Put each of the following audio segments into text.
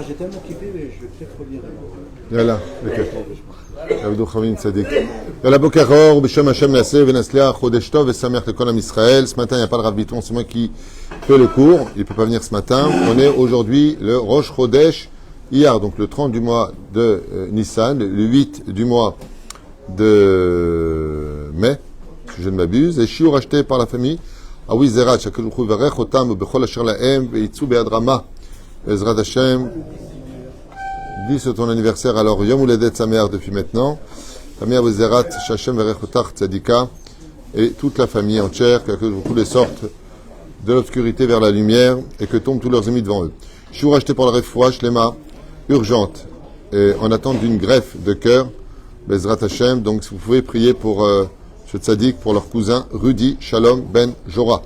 Ah, j'ai tellement kiffé, mais je vais peut-être relire. Yalla, ok. Abdou Khavin Tzadik. Yalla Boker Or, B'Shem Hashem Naseh, V'Nasliach, Chodesh Tov, V'Sameach Lekol Am Israël. Ce matin, il n'y a pas le Rav Biton, c'est moi qui fais le cours. Il ne peut pas venir ce matin. On est aujourd'hui le Rosh Chodesh Iyar, donc le 30 du mois de Nissan, le 8 du mois de mai, si je ne m'abuse. Et Shiur acheté par la famille. Awi Zerat, Shakadosh Baruch Hu Varech Otam, B'Chol Asher Lahem, V'Yitzu Be'ad Rama. Ezrat Hashem, dis sur ton anniversaire, alors Yom Uledet sa mère depuis maintenant, famille Abuzerat, Shachem Verechotar Tzadika, et toute la famille entière, que beaucoup les sortent de l'obscurité vers la lumière, et que tombent tous leurs ennemis devant eux. Je suis racheté pour la Refoua, Shlema, urgente, et en attente d'une greffe de cœur, Bezrat Hashem, donc si vous pouvez prier pour ce Tzadik, pour leur cousin Rudy Shalom Ben Jora.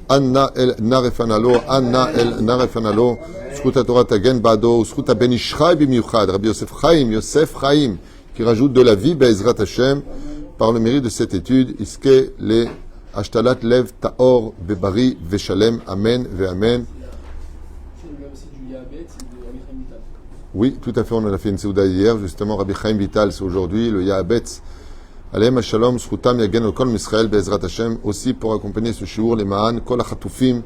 Anna el Narefanalo, Anna el Narefanalo, Zchut Torah Tagen Bado, Zchut Ben Ishchai Bimiuchad, Rabbi Yosef Chaim, qui rajoute de la vie, Be'ezrat Hashem, par le mérite de cette étude, Iske le Ashtalat Lev Taor Bebari Veshalem, Amen Ve'amen. Oui, tout à fait, on en a fait une Seouda hier, justement, Rabbi Chaim Vital, c'est aujourd'hui, le Yahabetz. Aleim Shalom, Zchutam Yagen Kol Israël, Be'ezrat Hashem, aussi pour accompagner ce shiur, les Ma'an, Kol HaChatufim,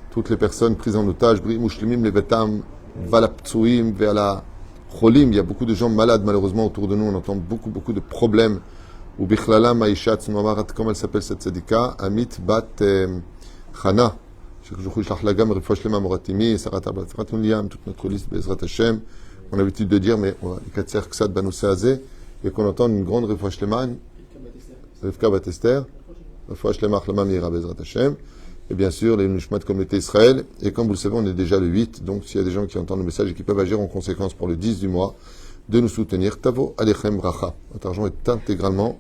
toutes les personnes prises en otage, Bri Mushlimim, Levetam, Valaptsuim, Ve'ala Cholim. Il y a beaucoup de gens malades, malheureusement, autour de nous. On entend beaucoup de problèmes. Ou Bichlala, Maïshat, Snouamarat, comment elle s'appelle cette tzadika? Amit Bat Chana. Shekjouchou Shlachlagam, Rifosh Lema Moratimi, Sarat Abat Ratun Liam, toute notre liste, Be'ezrat Hashem. On a l'habitude de dire, mais les Katser Ksad Banousse Azeh, et qu'on entend une grande Rifosh Lema. Rivka Batester, Rafouach Lemach Lama Mira Bezrat Hashem, et bien sûr les Nishmat Communauté Israël. Et comme vous le savez, on est déjà le 8, donc s'il y a des gens qui entendent le message et qui peuvent agir en conséquence pour le 10 du mois, de nous soutenir. Tavo Alechem Bracha. Notre argent est intégralement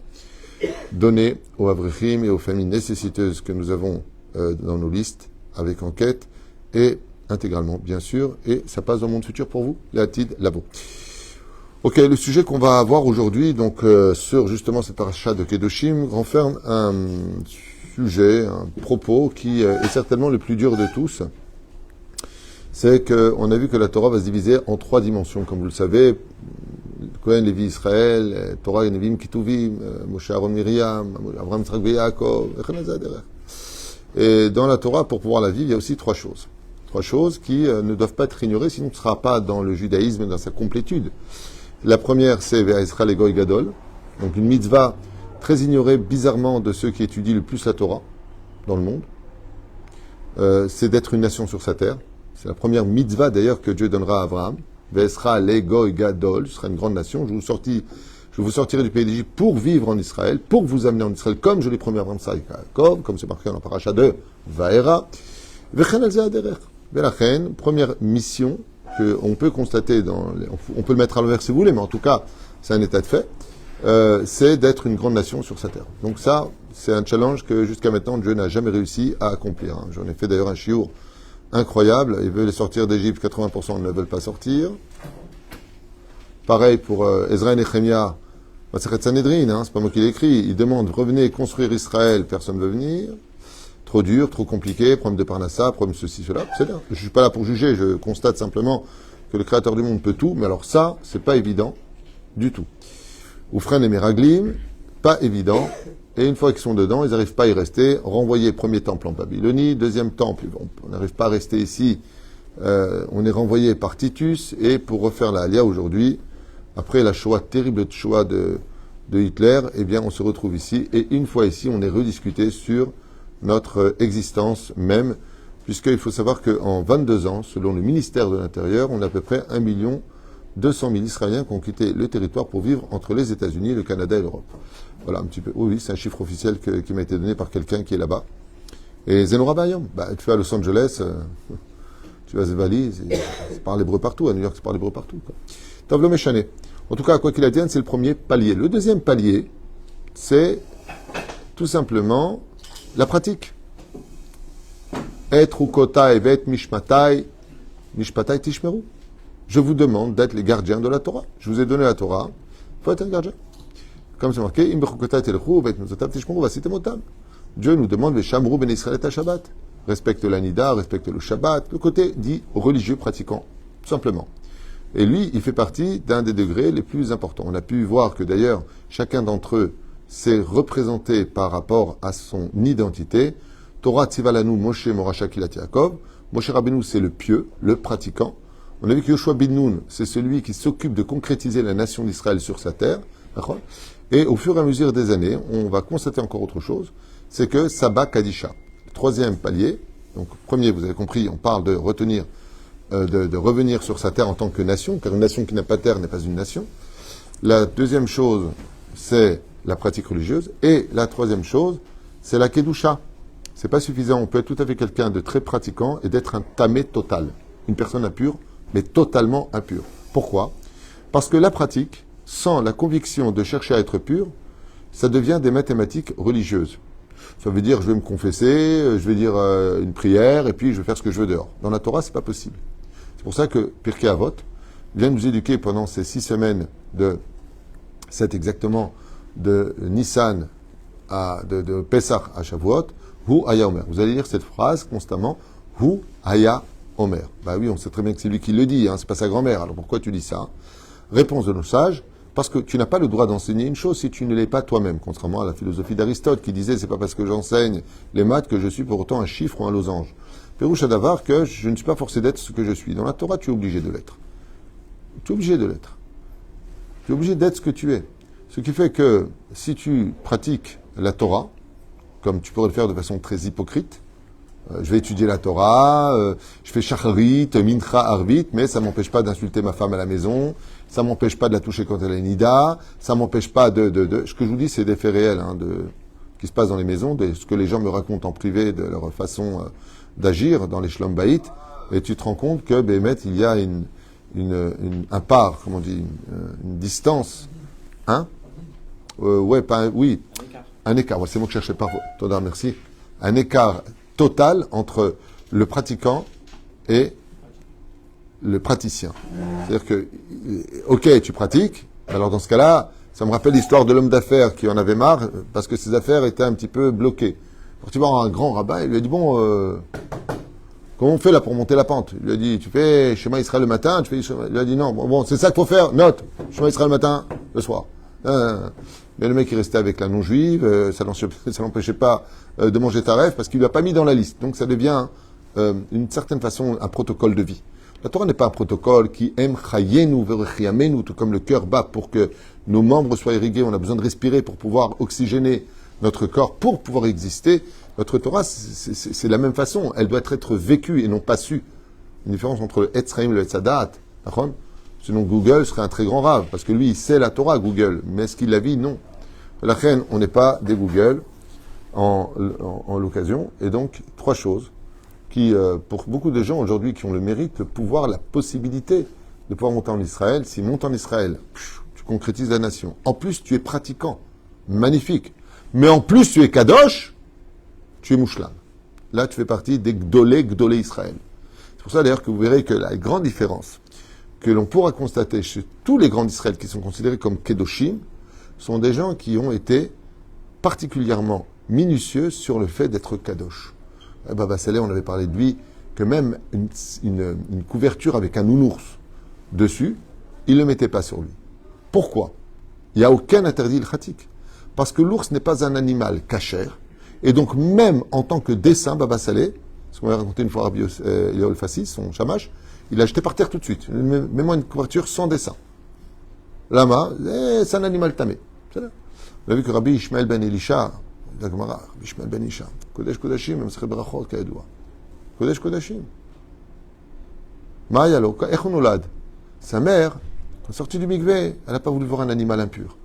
donné aux Avrechim et aux familles nécessiteuses que nous avons dans nos listes, avec enquête, et intégralement, bien sûr, et ça passe dans le monde futur pour vous, les Atid Labo. Ok, le sujet qu'on va avoir aujourd'hui, donc sur justement cette paracha de Kedoshim, renferme un sujet, un propos qui est certainement le plus dur de tous. C'est qu'on a vu que la Torah va se diviser en 3 dimensions, comme vous le savez. Kohen, Lévi, Israël, Torah, Nevim, Kituvim, Moshe, Aaron, Miriam, Abraham, Yitzhak, Yaakov, et dans la Torah, pour pouvoir la vivre, il y a aussi 3 choses. 3 choses qui ne doivent pas être ignorées, sinon ce ne sera pas dans le judaïsme dans sa complétude. La première, c'est Vers Israël et Goy Gadol, donc une mitzvah très ignorée bizarrement de ceux qui étudient le plus la Torah dans le monde. C'est d'être une nation sur sa terre. C'est la première mitzvah d'ailleurs que Dieu donnera à Abraham. Vers Israël et Goy Gadol, ce sera une grande nation. Je vous sortirai du pays d'Égypte pour vivre en Israël, pour vous amener en Israël, comme je l'ai promis à Abraham, Yaakov, comme c'est marqué dans la paracha de Vaera. Vechen al Zehaderech. Velachen, première mission qu'on peut constater on peut le mettre à l'envers si vous voulez, mais en tout cas, c'est un état de fait, c'est d'être une grande nation sur sa terre. Donc ça, c'est un challenge que jusqu'à maintenant, Dieu n'a jamais réussi à accomplir. J'en ai fait d'ailleurs un chiour incroyable. Il veut les sortir d'Égypte, 80% ne veulent pas sortir. Pareil pour Ezra et Nehemia, c'est Sanhedrin, c'est pas moi qui l'ai écrit. Il demande, revenez construire Israël, personne ne veut venir. Trop dur, trop compliqué, problème de Parnassa, problème ceci, cela, c'est bien. Je ne suis pas là pour juger, je constate simplement que le Créateur du monde peut tout, mais alors ça, c'est pas évident du tout. Oufren et Meraglim, pas évident, et une fois qu'ils sont dedans, ils n'arrivent pas à y rester. Renvoyé premier temple en Babylonie, deuxième temple, on n'arrive pas à rester ici, on est renvoyé par Titus, et pour refaire la Alia aujourd'hui, après la Shoah, terrible Shoah de Hitler, eh bien on se retrouve ici, et une fois ici, on est rediscuté sur notre existence même, puisqu'il faut savoir qu'en 22 ans, selon le ministère de l'Intérieur, on a à peu près 1 200 000 Israéliens qui ont quitté le territoire pour vivre entre les États-Unis, le Canada et l'Europe. Voilà, un petit peu. Oui, c'est un chiffre officiel qui m'a été donné par quelqu'un qui est là-bas. Et Zenora Bayam, tu vas à Los Angeles, tu vas à Zevali, c'est par l'hébreu partout, à New York, c'est par l'hébreu partout. Tavlo Méchané. En tout cas, quoi qu'il advienne, c'est le premier palier. Le deuxième palier, c'est tout simplement la pratique. Et rukotai vet mishpatai tishmeru. Je vous demande d'être les gardiens de la Torah. Je vous ai donné la Torah. Il faut être un gardien. Comme c'est marqué, im bechukotai telchu vet mitzvotav tishmeru vasitem otam. Dieu nous demande, Veshamru ben Israël et Shabbat. Respecte la Nida, respecte le Shabbat, le côté dit religieux pratiquant, tout simplement. Et lui, il fait partie d'un des degrés les plus importants. On a pu voir que d'ailleurs, chacun d'entre eux s'est représenté par rapport à son identité. Torah Tzivalanu Moshe Morasha Kilat Yaakov. Moshe Rabbeinu, c'est le pieux, le pratiquant. On a vu que Yoshua bin Nun, c'est celui qui s'occupe de concrétiser la nation d'Israël sur sa terre. Et au fur et à mesure des années, on va constater encore autre chose, c'est que Saba Kadisha, le troisième palier, donc premier, vous avez compris, on parle de retenir, de revenir sur sa terre en tant que nation, car une nation qui n'a pas de terre n'est pas une nation. La deuxième chose, c'est la pratique religieuse. Et la troisième chose, c'est la Kedusha. C'est pas suffisant, on peut être tout à fait quelqu'un de très pratiquant et d'être un tamé total. Une personne impure, mais totalement impure. Pourquoi? Parce que la pratique, sans la conviction de chercher à être pur, ça devient des mathématiques religieuses. Ça veut dire, je vais me confesser, je vais dire une prière, et puis je vais faire ce que je veux dehors. Dans la Torah, c'est pas possible. C'est pour ça que Pirkei Avot vient nous éduquer pendant ces 6 semaines de Nissan de Pessah à Shavuot, Hu Haya Omer. Vous allez lire cette phrase constamment, Hu Haya Omer. Bah oui, on sait très bien que c'est lui qui le dit, hein, c'est pas sa grand-mère, alors pourquoi tu dis ça? Réponse de nos sages, parce que tu n'as pas le droit d'enseigner une chose si tu ne l'es pas toi-même, contrairement à la philosophie d'Aristote qui disait c'est pas parce que j'enseigne les maths que je suis pour autant un chiffre ou un losange. Pérouche Adavar que je ne suis pas forcé d'être ce que je suis. Dans la Torah, tu es obligé de l'être. Tu es obligé de l'être. Tu es obligé d'être ce que tu es. Ce qui fait que si tu pratiques la Torah, comme tu pourrais le faire de façon très hypocrite, je vais étudier la Torah, je fais shacharit, mincha, arvit, mais ça m'empêche pas d'insulter ma femme à la maison, ça m'empêche pas de la toucher quand elle est nida, ça m'empêche pas Ce que je vous dis, c'est des faits réels, hein, qui se passent dans les maisons, de ce que les gens me racontent en privé, de leur façon d'agir dans les shlom bayit, et tu te rends compte que, Bémet, il y a un part, comment on dit, une distance, hein? Oui, un écart, c'est moi que je cherchais pas, Toda, merci, un écart total entre le pratiquant et le praticien. C'est-à-dire que, ok, tu pratiques, alors dans ce cas-là, ça me rappelle l'histoire de l'homme d'affaires qui en avait marre parce que ses affaires étaient un petit peu bloquées. Alors tu vas voir un grand rabbin, il lui a dit, bon, comment on fait là pour monter la pente? Il lui a dit, tu fais Shema Israël le matin, il lui a dit, non, bon, c'est ça qu'il faut faire, note, Shema Israël le matin, le soir. Mais le mec est resté avec la non-juive, ça l'empêchait pas de manger taref parce qu'il lui a pas mis dans la liste. Donc ça devient d'une certaine façon un protocole de vie. La Torah n'est pas un protocole qui aime chayenu verechiamenu, tout comme le cœur bat pour que nos membres soient irrigués. On a besoin de respirer pour pouvoir oxygéner notre corps, pour pouvoir exister. Notre Torah, c'est la même façon. Elle doit être vécue et non pas sue. Une différence entre le Etzraim et le Etzadat. Sinon, Google serait un très grand rave, parce que lui, il sait la Torah, Google. Mais est-ce qu'il la vit? Non. La reine, on n'est pas des Google en l'occasion. Et donc, 3 choses qui, pour beaucoup de gens aujourd'hui qui ont le mérite, le pouvoir, la possibilité de pouvoir monter en Israël. S'ils montent en Israël, tu concrétises la nation. En plus, tu es pratiquant. Magnifique. Mais en plus, tu es Kadosh, tu es Mouchlam. Là, tu fais partie des Gdolé Israël. C'est pour ça, d'ailleurs, que vous verrez que la grande différence que l'on pourra constater chez tous les grands d'Israël qui sont considérés comme Kedoshim, sont des gens qui ont été particulièrement minutieux sur le fait d'être Kadosh. Baba Saleh, on avait parlé de lui, que même une couverture avec un nounours dessus, il ne le mettait pas sur lui. Pourquoi? Il n'y a aucun interdit ilchatique. Parce que l'ours n'est pas un animal cachère, et donc même en tant que dessin, Baba Saleh, ce qu'on avait raconté une fois à Rabbi Yoel Fassi, son shamash, il l'a jeté par terre tout de suite. Mets-moi une couverture sans dessin. Lama, c'est un animal tamé. On a vu que Rabbi Ishmael ben Elisha, la Gemara, Rabbi Ishmael ben Elisha, Kodesh Kodashim, même Sre Brachot, Kaedoua. Kodesh Kodashim. Ma'ayalo, Echonolad. Sa mère, quand sortie du mikvé, elle n'a pas voulu voir un animal impur.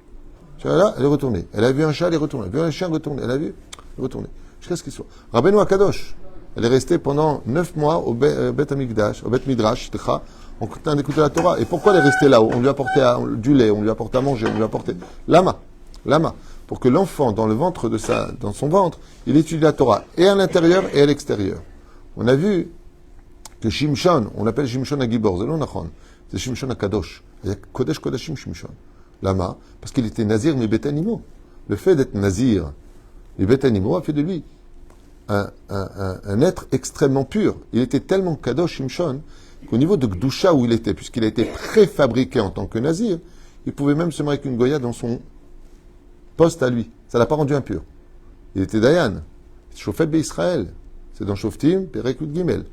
Là, elle est retournée. Elle a vu un chat, elle est retournée. Elle a vu un chien, elle est retournée. Elle a vu, elle est retournée. Jusqu'à ce qu'il soit. Rabbeinu Akadosh. Elle est restée pendant 9 mois au Bet Amikdash, au Bet Midrash, en train d'écouter la Torah. Et pourquoi elle est restée là-haut? On lui apportait du lait, on lui apportait à manger, on lui apportait lama, pour que l'enfant dans son ventre, il étudie la Torah, et à l'intérieur et à l'extérieur. On a vu que Shimshon, on l'appelle Shimshon Agibor, c'est non Nachon, c'est Shimshon Akadosh. Il y a Kodesh Kodashim Shimshon. Lama, parce qu'il était nazir mais bête animaux. Le fait d'être nazir mais bête animaux a fait de lui un être extrêmement pur. Il était tellement kadosh Shimshon qu'au niveau de Gdusha où il était, puisqu'il a été préfabriqué en tant que nazir, il pouvait même se marier avec une goya dans son poste à lui. Ça ne l'a pas rendu impur. Il était Dayan. Shofet Israël. C'est dans Shoftim, Perek Yud Gimel.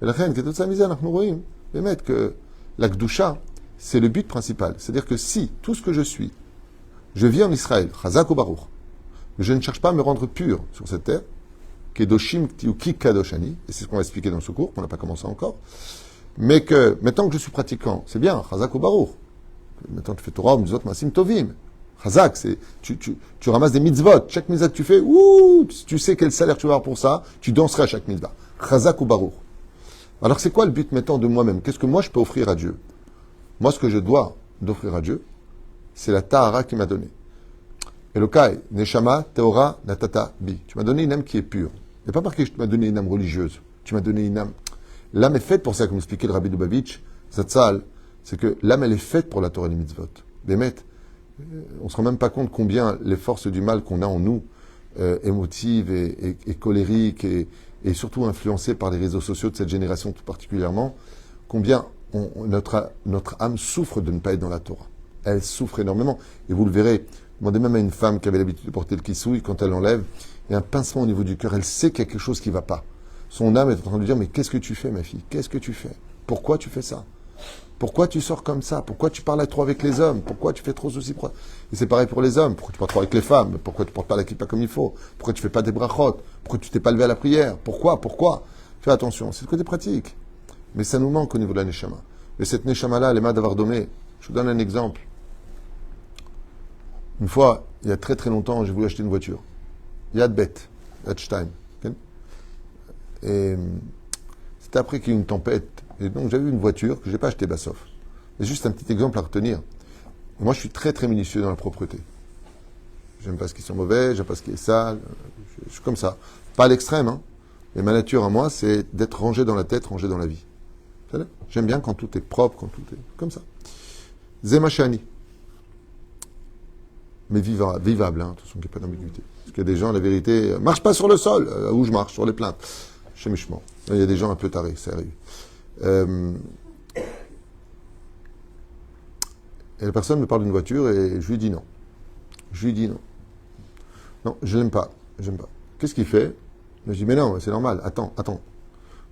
Et la reine, qui est toute sa misère, nous voyons, que la Gdusha, c'est le but principal. C'est-à-dire que si tout ce que je suis, je vis en Israël, Chazak ou Baruch, mais je ne cherche pas à me rendre pur sur cette terre, Kedoshim Tiuki Kadoshani, et c'est ce qu'on va expliquer dans ce cours, qu'on n'a pas commencé encore, mais que, maintenant que je suis pratiquant, c'est bien, Chazak ou Baruch. Maintenant tu fais Torah, Mitzvot, Masim Tovim. Chazak, c'est, tu ramasses des mitzvot. Chaque mitzvah que tu fais, tu sais quel salaire tu vas avoir pour ça, tu danserais à chaque mitzvah. Chazak ou Baruch. Alors c'est quoi le but maintenant de moi-même? Qu'est-ce que moi je peux offrir à Dieu? Moi, ce que je dois d'offrir à Dieu, c'est la Tahara qu'il m'a donnée. Elokai, Neshama, Teora, Natata, Bi. Tu m'as donné une âme qui est pure. Il n'y a pas marqué que tu m'as donné une âme religieuse. Tu m'as donné une âme. L'âme est faite pour ça, comme expliquait le Rabbi Lubavitch, Zatzal, c'est que l'âme, elle est faite pour la Torah et les mitzvot. Bémet, on ne se rend même pas compte combien les forces du mal qu'on a en nous, émotives et colériques, et surtout influencées par les réseaux sociaux de cette génération tout particulièrement, combien notre âme souffre de ne pas être dans la Torah. Elle souffre énormément. Et vous le verrez, demandez même à une femme qui avait l'habitude de porter le kissouille, quand elle enlève, il y a un pincement au niveau du cœur. Elle sait qu'il y a quelque chose qui ne va pas. Son âme est en train de lui dire, mais qu'est-ce que tu fais, ma fille? Qu'est-ce que tu fais? Pourquoi tu fais ça? Pourquoi tu sors comme ça? Pourquoi tu parles trop avec les hommes? Pourquoi tu fais trop ceci? Et c'est pareil pour les hommes. Pourquoi tu parles trop avec les femmes? Pourquoi tu ne portes pas la kippa comme il faut? Pourquoi tu ne fais pas des brachot? Pourquoi tu t'es pas levé à la prière? Pourquoi? Fais attention, c'est le côté pratique. Mais ça nous manque au niveau de la neshama. Mais cette neshama-là, elle est mal d'avoir domé. Je vous donne un exemple. Une fois, il y a très très longtemps, j'ai voulu acheter une voiture. Yad Bet, Yad Stein. Et c'était après qu'il y a eu une tempête. Et donc j'avais une voiture que je n'ai pas achetée Bassoff. C'est juste un petit exemple à retenir. Et moi, je suis très très minutieux dans la propreté. J'aime pas ce qui sont mauvais, j'aime pas ce qui est sale. Je suis comme ça. Pas à l'extrême, hein. Mais ma nature à moi, c'est d'être rangé dans la tête, rangé dans la vie. J'aime bien quand tout est propre, quand tout est comme ça. Zemachani. Mais vivable, hein, de toute façon, qu'il n'y ait pas d'ambiguïté. Parce qu'il y a des gens, la vérité, marche pas sur le sol, où je marche, sur les plaintes. Chez Michement. Il y a des gens un peu tarés, ça arrive. Et la personne me parle d'une voiture et je lui dis non. Non, je l'aime pas. J'aime pas. Qu'est-ce qu'il fait? Je dis, mais non, c'est normal. Attends.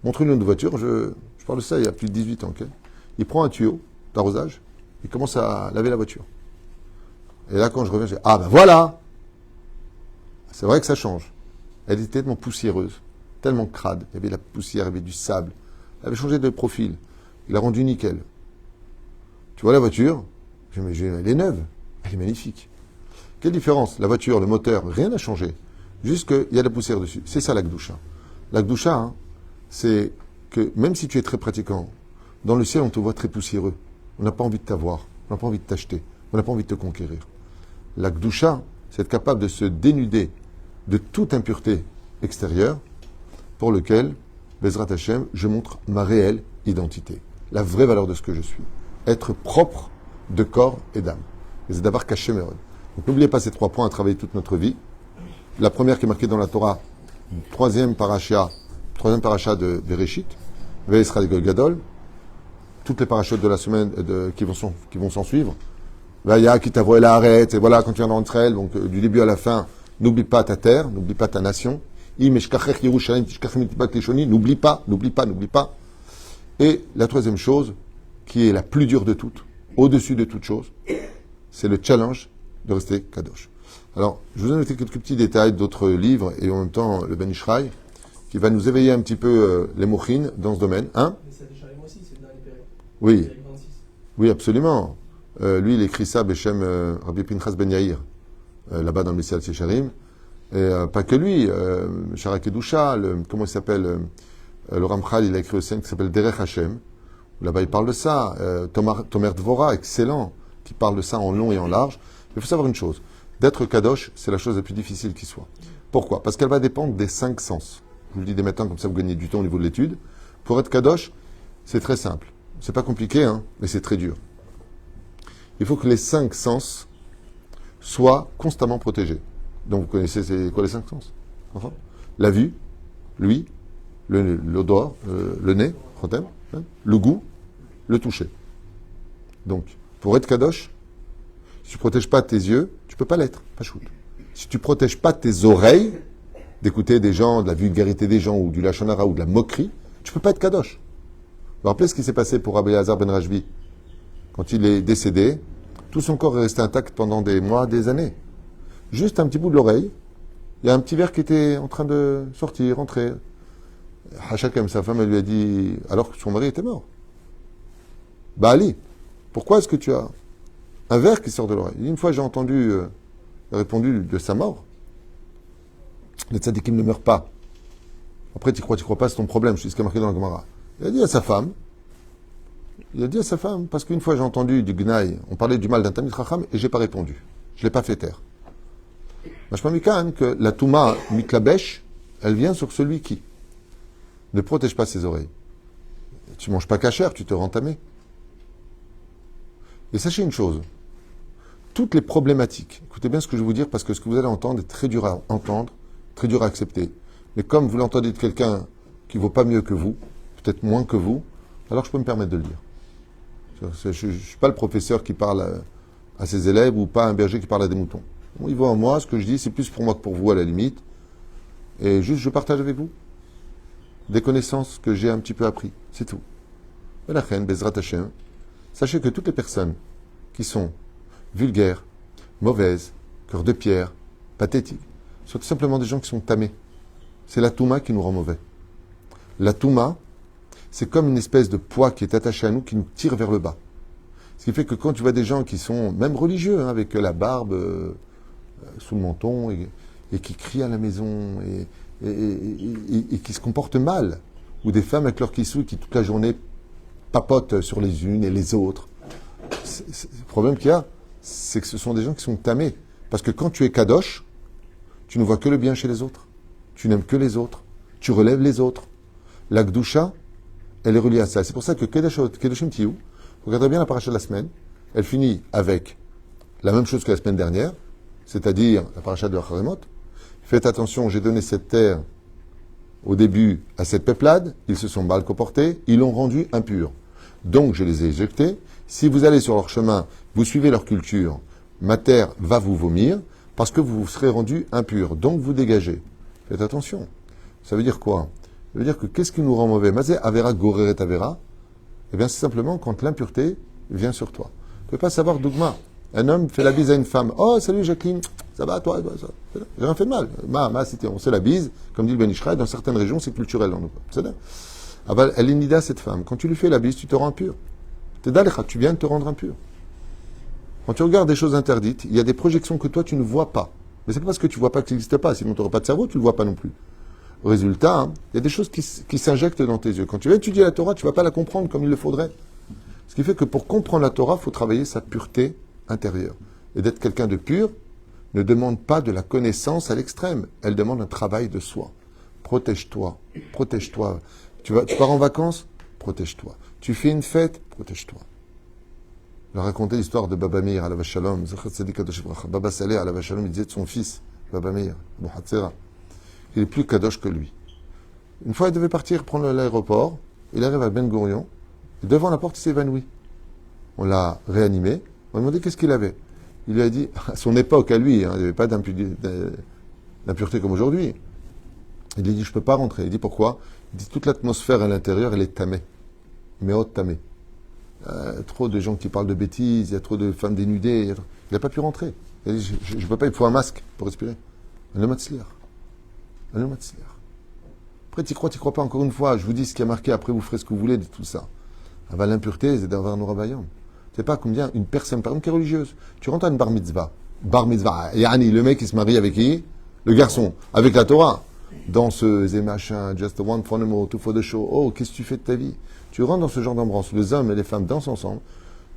Montre-lui une autre voiture. Je parle de ça il y a plus de 18 ans. Okay, il prend un tuyau d'arrosage. Il commence à laver la voiture. Et là, quand je reviens, je dis, ah ben voilà! C'est vrai que ça change. Elle était tellement poussiéreuse, tellement crade. Il y avait de la poussière, il y avait du sable. Elle avait changé de profil. Il a rendu nickel. Tu vois la voiture? Je dis, mais elle est neuve. Elle est magnifique. Quelle différence? La voiture, le moteur, rien n'a changé. Juste qu'il y a de la poussière dessus. C'est ça la Gdusha. La Gdusha, hein, c'est que même si tu es très pratiquant, dans le ciel, on te voit très poussiéreux. On n'a pas envie de t'avoir. On n'a pas envie de t'acheter. On n'a pas envie de te conquérir. La Gdusha, c'est être capable de se dénuder de toute impureté extérieure pour lequel, Bezrat Hashem, je montre ma réelle identité. La vraie valeur de ce que je suis. Être propre de corps et d'âme. Et c'est d'abord caché Mérod. Donc n'oubliez pas ces 3 points à travailler toute notre vie. La première qui est marquée dans la Torah, troisième paracha de Bereshit, Ve'Israël Gadol, toutes les parachutes de la semaine qui vont s'en suivre. Vaya qui t'avoue la arrête, et voilà, quand tu viens dans Israël, donc du début à la fin, n'oublie pas ta terre, n'oublie pas ta nation. N'oublie pas. Et la troisième chose, qui est la plus dure de toutes, au-dessus de toute chose, c'est le challenge de rester kadosh. Alors, je vous ai noté quelques petits détails d'autres livres, et en même temps, le Ben Ishraï, qui va nous éveiller un petit peu les mouchines dans ce domaine. Hein? Mais ça décharge aussi, c'est dans les périodes. Oui. Oui, absolument. Lui, il écrit ça, Beshem Rabbi Pinchas Ben Yair, là-bas dans le Messiah Secharim. Et pas que lui, Sharak Edusha, comment il s'appelle le Ramchal, il a écrit aussi un qui s'appelle Derech Hashem. Là-bas, il parle de ça. Tomer Dvora, excellent, qui parle de ça en long et en large. Mais il faut savoir une chose. D'être Kadosh, c'est la chose la plus difficile qui soit. Pourquoi? Parce qu'elle va dépendre des 5 sens. Je vous le dis dès maintenant, comme ça vous gagnez du temps au niveau de l'étude. Pour être Kadosh, c'est très simple. C'est pas compliqué, hein, mais c'est très dur. Il faut que les 5 sens soient constamment protégés. Donc vous connaissez, c'est quoi les 5 sens? Enfin, la vue, l'ouïe, l'odeur, le nez, Chotem, hein, le goût, le toucher. Donc, pour être kadosh, si tu ne protèges pas tes yeux, tu ne peux pas l'être. Pas shoot. Si tu ne protèges pas tes oreilles, d'écouter des gens, de la vulgarité des gens, ou du lachon hara, ou de la moquerie, tu ne peux pas être kadosh. Vous vous rappelez ce qui s'est passé pour Rabbi Hazar ben Rajvi? Quand il est décédé, tout son corps est resté intact pendant des mois, des années. Juste un petit bout de l'oreille, il y a un petit verre qui était en train de sortir, rentrer. Hachakem, sa femme, elle lui a dit, alors que son mari était mort. Bah Ali, pourquoi est-ce que tu as un verre qui sort de l'oreille? Une fois, j'ai entendu, répondu de sa mort. Les tzadikim ne meurent pas. Après, tu crois pas, c'est ton problème. C'est ce qui est marqué dans la Gemara. Il a dit à sa femme, parce qu'une fois j'ai entendu du gnaï, on parlait du mal d'un Talmid Chacham et j'ai pas répondu. Je l'ai pas fait taire. Je m'amican que la Touma Miklabesh, elle vient sur celui qui ne protège pas ses oreilles. Tu manges pas cachère, tu te rends tamé. Et sachez une chose, toutes les problématiques, écoutez bien ce que je vais vous dire, parce que ce que vous allez entendre est très dur à entendre, très dur à accepter. Mais comme vous l'entendez de quelqu'un qui vaut pas mieux que vous, peut-être moins que vous, alors je peux me permettre de le dire. Je ne suis pas le professeur qui parle à ses élèves ou pas un berger qui parle à des moutons. Bon, il voit en moi, ce que je dis, c'est plus pour moi que pour vous à la limite. Et juste, je partage avec vous des connaissances que j'ai un petit peu appris. C'est tout. La reine, Bezrat Hashem, sachez que toutes les personnes qui sont vulgaires, mauvaises, cœur de pierre, pathétiques, sont tout simplement des gens qui sont tamés. C'est la Touma qui nous rend mauvais. La Touma, c'est comme une espèce de poids qui est attaché à nous, qui nous tire vers le bas. Ce qui fait que quand tu vois des gens qui sont même religieux, hein, avec la barbe sous le menton, et qui crient à la maison, et qui se comportent mal, ou des femmes avec leurs kissous qui toute la journée papotent sur les unes et les autres. Le problème qu'il y a, c'est que ce sont des gens qui sont tamés. Parce que quand tu es kadosh, tu ne vois que le bien chez les autres. Tu n'aimes que les autres. Tu relèves les autres. La Gdusha, elle est reliée à ça. C'est pour ça que Kedoshim Tiyou, regardez bien la paracha de la semaine, elle finit avec la même chose que la semaine dernière, c'est-à-dire la paracha de Haremot. Faites attention, j'ai donné cette terre au début à cette peuplade, ils se sont mal comportés, ils l'ont rendu impur. Donc je les ai éjectés. Si vous allez sur leur chemin, vous suivez leur culture, ma terre va vous vomir parce que vous vous serez rendu impur. Donc vous dégagez. Faites attention. Ça veut dire quoi? Ça veut dire que qu'est-ce qui nous rend mauvais? Mazé avera goreret avera. Eh bien, c'est simplement quand l'impureté vient sur toi. Tu ne peux pas savoir, Dougma. Un homme fait la bise à une femme. Oh, salut Jacqueline. Ça va, toi? J'ai rien fait de mal. On se la bise. Comme dit le Ben Ishraï, dans certaines régions, c'est culturel dans nous. C'est ça. Elle est nida, cette femme. Quand tu lui fais la bise, tu te rends impur. Tu viens de te rendre impur. Quand tu regardes des choses interdites, il y a des projections que toi, tu ne vois pas. Mais c'est pas parce que tu ne vois pas que ça n'existe pas. Sinon, tu n'auras pas de cerveau, tu ne le vois pas non plus. Au résultat, hein, il y a des choses qui s'injectent dans tes yeux. Quand tu vas étudier la Torah, tu ne vas pas la comprendre comme il le faudrait. Ce qui fait que pour comprendre la Torah, il faut travailler sa pureté intérieure. Et d'être quelqu'un de pur ne demande pas de la connaissance à l'extrême. Elle demande un travail de soi. Protège-toi. Protège-toi. Tu pars en vacances? Protège-toi. Tu fais une fête? Protège-toi. Je racontais l'histoire de Baba Meir, alav shalom. Baba Saleh, alav shalom, il disait de son fils, Baba Meir, Abu Hatzera. Il est plus kadosh que lui. Une fois, il devait partir prendre l'aéroport. Il arrive à Ben Gurion. Et devant la porte, il s'est évanoui. On l'a réanimé. On lui a demandé qu'est-ce qu'il avait. Il lui a dit, à son époque, à lui, hein, il n'y avait pas d'impureté comme aujourd'hui. Il lui a dit, je ne peux pas rentrer. Il dit, pourquoi? Il dit, toute l'atmosphère à l'intérieur, elle est tamée. Mais haute tamée. Trop de gens qui parlent de bêtises, il y a trop de femmes dénudées. Il n'a pas pu rentrer. Il a dit, je ne peux pas, il faut un masque pour respirer. Un homme Après, tu crois pas, encore une fois, je vous dis ce qui a marqué, après vous ferez ce que vous voulez de tout ça. Avant l'impureté, c'est d'avoir nos rabayons. C'est pas combien une personne, par exemple, qui est religieuse. Tu rentres à une bar mitzvah. Bar mitzvah, yani, le mec, il se marie avec qui? Le garçon, avec la Torah. Danseuse et machin, just one for the more, two for the show. Oh, qu'est-ce que tu fais de ta vie? Tu rentres dans ce genre d'ambiance, les hommes et les femmes dansent ensemble.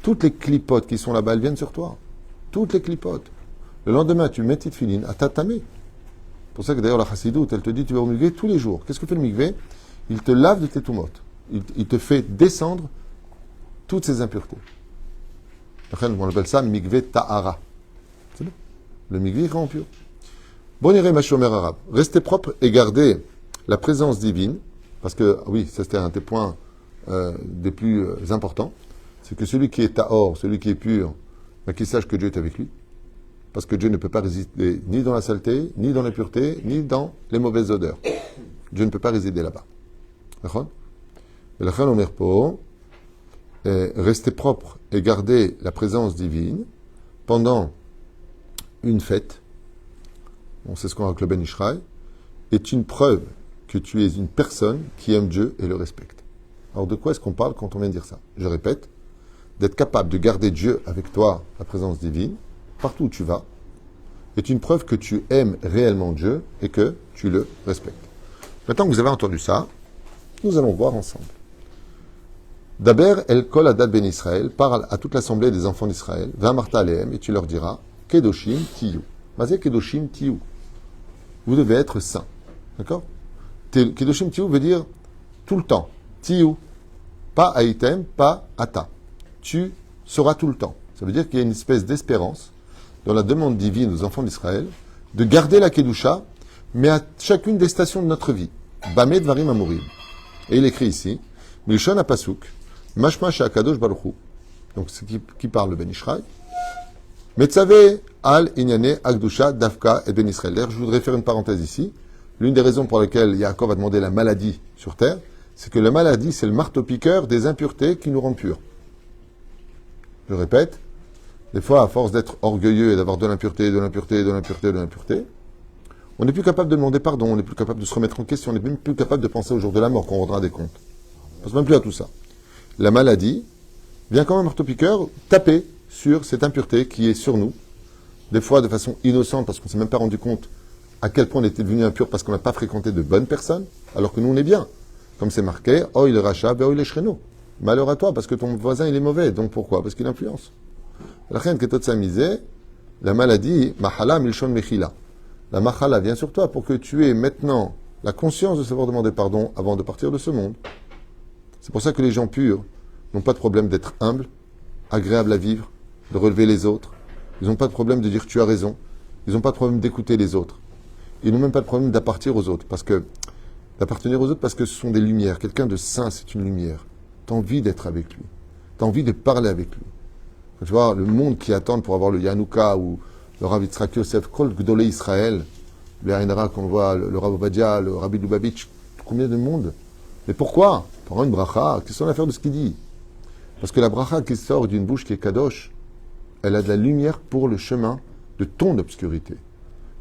Toutes les clipotes qui sont là-bas, elles viennent sur toi. Toutes les clipotes. Le lendemain, tu mets tes filines à tatamé. C'est pour ça que d'ailleurs la chassidoute, elle te dit tu vas au mikvé tous les jours. Qu'est-ce que fait le mikvé? Il te lave de tes toumotes. Il te fait descendre toutes ces impuretés. On appelle ça mikvé ta'ara. C'est bon. Le mikvé rend pur. Bon, iré machomer arabe. Restez propre et gardez la présence divine. Parce que, oui, ça c'était un des points des plus importants, c'est que celui qui est tahor, celui qui est pur, qu'il sache que Dieu est avec lui. Parce que Dieu ne peut pas résider ni dans la saleté, ni dans la pureté, ni dans les mauvaises odeurs. Dieu ne peut pas résider là-bas. D'accord ? Et la fin omer po, rester propre et garder la présence divine pendant une fête, on sait ce qu'on a avec le Ben Ishraï, est une preuve que tu es une personne qui aime Dieu et le respecte. Alors de quoi est-ce qu'on parle quand on vient de dire ça ? Je répète, d'être capable de garder Dieu avec toi, la présence divine, partout où tu vas, est une preuve que tu aimes réellement Dieu et que tu le respectes. Maintenant que vous avez entendu ça, nous allons voir ensemble. Daber el kol adat ben Israël, parle à toute l'assemblée des enfants d'Israël, va marta alehem, et tu leur diras, kedoshim tiyu. Mazé kedoshim tiyu. Vous devez être saints. D'accord ? Kedoshim tiyu veut dire tout le temps. Tiyu. Pas aitem, pas ata. Tu seras tout le temps. Ça veut dire qu'il y a une espèce d'espérance dans la demande divine aux enfants d'Israël de garder la Kedusha, mais à chacune des stations de notre vie. Bamed varim amurim. Et il écrit ici, Milshon apasuk, mashma she'akadosh baruch hu. Donc c'est qui parle le Ben Ishraï. Metzave al inyane agdusha dafka et Ben Israël. D'ailleurs, je voudrais faire une parenthèse ici. L'une des raisons pour lesquelles Yaakov a demandé la maladie sur terre, c'est que la maladie, c'est le marteau-piqueur des impuretés qui nous rendent purs. Je répète, des fois, à force d'être orgueilleux et d'avoir de l'impureté, on n'est plus capable de demander pardon, on n'est plus capable de se remettre en question, on n'est même plus capable de penser au jour de la mort qu'on rendra des comptes. On ne pense même plus à tout ça. La maladie vient comme un marteau-piqueur taper sur cette impureté qui est sur nous, des fois de façon innocente parce qu'on ne s'est même pas rendu compte à quel point on était devenu impur parce qu'on n'a pas fréquenté de bonnes personnes, alors que nous on est bien. Comme c'est marqué, « Oil racha, oil shreno ». Malheur à toi, parce que ton voisin il est mauvais. Donc pourquoi ? Parce qu'il influence. La reine que toute sa misée, la maladie, mahala milshon mechila. La mahala vient sur toi pour que tu aies maintenant la conscience de savoir demander pardon avant de partir de ce monde. C'est pour ça que les gens purs n'ont pas de problème d'être humbles, agréables à vivre, de relever les autres. Ils n'ont pas de problème de dire tu as raison. Ils n'ont pas de problème d'écouter les autres. Ils n'ont même pas de problème d'appartenir aux autres, parce que ce sont des lumières. Quelqu'un de saint, c'est une lumière. Tu as envie d'être avec lui. Tu as envie de parler avec lui. Tu vois, le monde qui attend pour avoir le Yanouka ou le Rav Yitzhak Yosef, Kol Gdolé Israël, le Haïnara qu'on voit, le Rav Ovadia, le Rabbi Lubavitch, combien de monde ? Mais pourquoi ? Pour une bracha, qu'est-ce qu'on a à faire de ce qu'il dit ? Parce que la bracha qui sort d'une bouche qui est kadosh, elle a de la lumière pour le chemin de ton obscurité.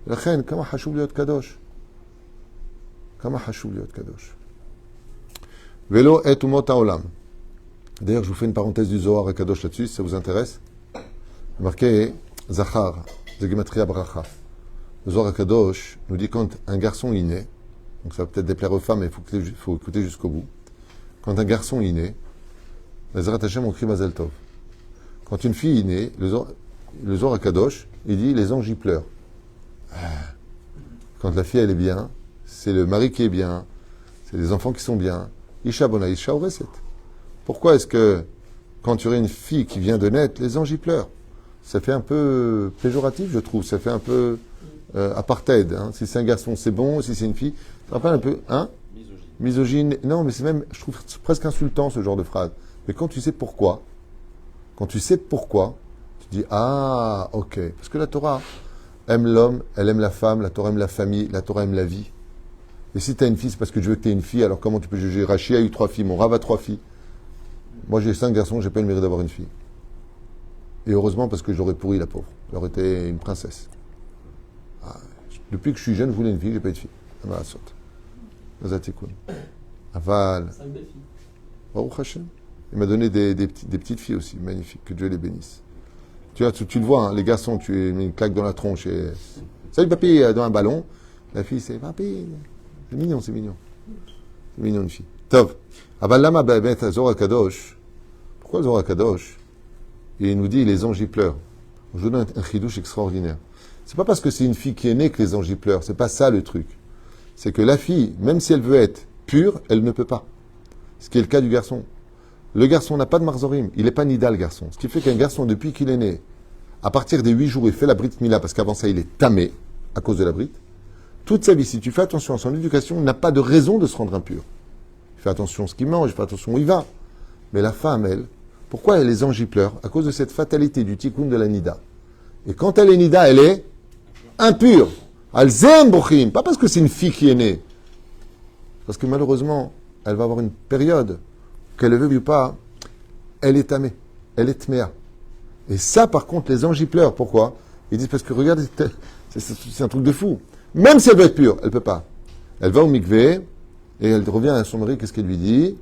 La reine, kama hashuv liot kadosh. Kama hashuv liot kadosh. Velo et umot haolam. D'ailleurs, je vous fais une parenthèse du Zohar et Kadosh là-dessus, si ça vous intéresse. Marqué Zachar, Zegematria Bracha. Le Zohar et Kadosh nous dit quand un garçon est né, donc ça va peut-être déplaire aux femmes, mais il faut écouter jusqu'au bout. Quand un garçon est né, les Zrat Hashem ont écrit Mazel Tov. Quand une fille est née, le Zohar et Kadosh, il dit les anges y pleurent. Quand la fille elle est bien, c'est le mari qui est bien, c'est les enfants qui sont bien. Isha bona Isha Oreset. Pourquoi est-ce que, quand tu aurais une fille qui vient de naître, les anges y pleurent ? Ça fait un peu péjoratif, je trouve. Ça fait un peu apartheid. Hein. Si c'est un garçon, c'est bon. Si c'est une fille, ça rappelle un peu... Hein ? Misogyne. Non, mais c'est même, je trouve presque insultant, ce genre de phrase. Mais quand tu sais pourquoi, tu dis, ah, ok. Parce que la Torah aime l'homme, elle aime la femme, la Torah aime la famille, la Torah aime la vie. Et si tu as une fille, c'est parce que je veux que tu aies une fille, alors comment tu peux juger ? Rachi a eu 3 filles, mon Rav a 3 filles. Moi, j'ai 5 garçons, j'ai pas eu le mérite d'avoir une fille. Et heureusement, parce que j'aurais pourri la pauvre. J'aurais été une princesse. Depuis que je suis jeune, je voulais une fille, j'ai pas eu de fille. Aval. C'est une belle fille. Baruch Hashem. Il m'a donné des petites filles aussi, magnifiques. Que Dieu les bénisse. Tu le vois, hein, les garçons, tu mets une claque dans la tronche et... Salut papy, dans un ballon. La fille, c'est papy. C'est mignon, c'est mignon. C'est mignon une fille. Tov. Aval lama ba'ebet Zohar Kadosh. Pourquoi le Zohar Kadosh ? Et il nous dit, les anges y pleurent. Je vous donne un chidouche extraordinaire. C'est pas parce que c'est une fille qui est née que les anges y pleurent. C'est pas ça le truc. C'est que la fille, même si elle veut être pure, elle ne peut pas. Ce qui est le cas du garçon. Le garçon n'a pas de marzorim. Il n'est pas nida, le garçon. Ce qui fait qu'un garçon, depuis qu'il est né, à partir des 8 jours, il fait la brit mila, parce qu'avant ça, il est tamé, à cause de la brit. Toute sa vie, si tu fais attention à son éducation, il n'a pas de raison de se rendre impur. Il fait attention à ce qu'il mange, il fait attention où il va. Mais la femme, elle, pourquoi les anges y pleurent? À cause de cette fatalité du tikkun de la nida. Et quand elle est nida, elle est impure. Al-zem bochim, pas parce que c'est une fille qui est née. Parce que malheureusement, elle va avoir une période, qu'elle le veuille ou pas, elle est tamée, elle est tméa. Et ça, par contre, les anges y pleurent. Pourquoi? Ils disent parce que regarde, c'est un truc de fou. Même si elle veut être pure, elle ne peut pas. Elle va au mikvé et elle revient à son mari, qu'est-ce qu'elle lui dit?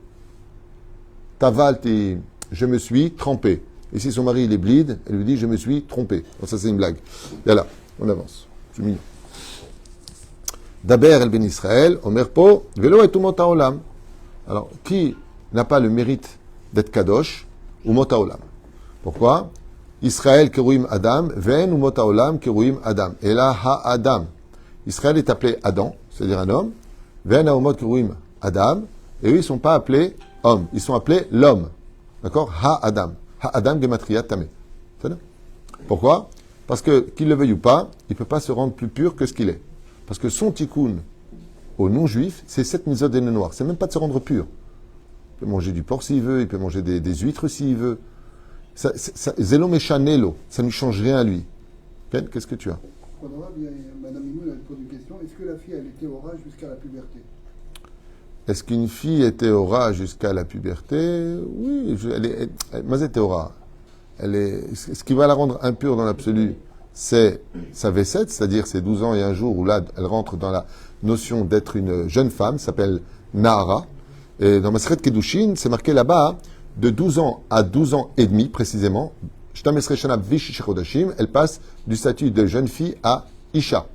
Tavalti, je me suis trompé. Et si son mari il est bleed, elle lui dit je me suis trompé. Bon, ça c'est une blague. Et là, on avance. C'est mignon. Daber el ben Israël, Omer po, velo et umot haolam. Alors, qui n'a pas le mérite d'être kadosh? Umot haolam. Pourquoi? Israël keruim Adam, ven umot haolam keruim Adam. Et là, ha-Adam. Israël est appelé Adam, c'est-à-dire un homme. Ven haomot keruim Adam. Et eux, ils ne sont pas appelés homme. Ils sont appelés l'homme. D'accord? Ha-Adam. Ha-Adam gematria tamé. Pourquoi? Parce que, qu'il le veuille ou pas, il ne peut pas se rendre plus pur que ce qu'il est. Parce que son tikkun aux non-juifs, c'est 7 mitzvot des nœuds noirs. C'est même pas de se rendre pur. Il peut manger du porc s'il veut, il peut manger des huîtres s'il veut. Zélo méchanelo, ça ne change rien à lui. Ken, qu'est-ce que tu as? Madame Mimoun, elle pose une question. Est-ce que la fille, elle était aura jusqu'à la puberté? Est-ce qu'une fille était aura jusqu'à la puberté? Oui, elle était aura. Ce qui va la rendre impure dans l'absolu, c'est sa V7, c'est-à-dire ses 12 ans et un jour où là, elle rentre dans la notion d'être une jeune femme, s'appelle Nahara. Et dans Maseret Kedushin, c'est marqué là-bas, de 12 ans à 12 ans et demi, précisément, elle passe du statut de jeune fille à Isha.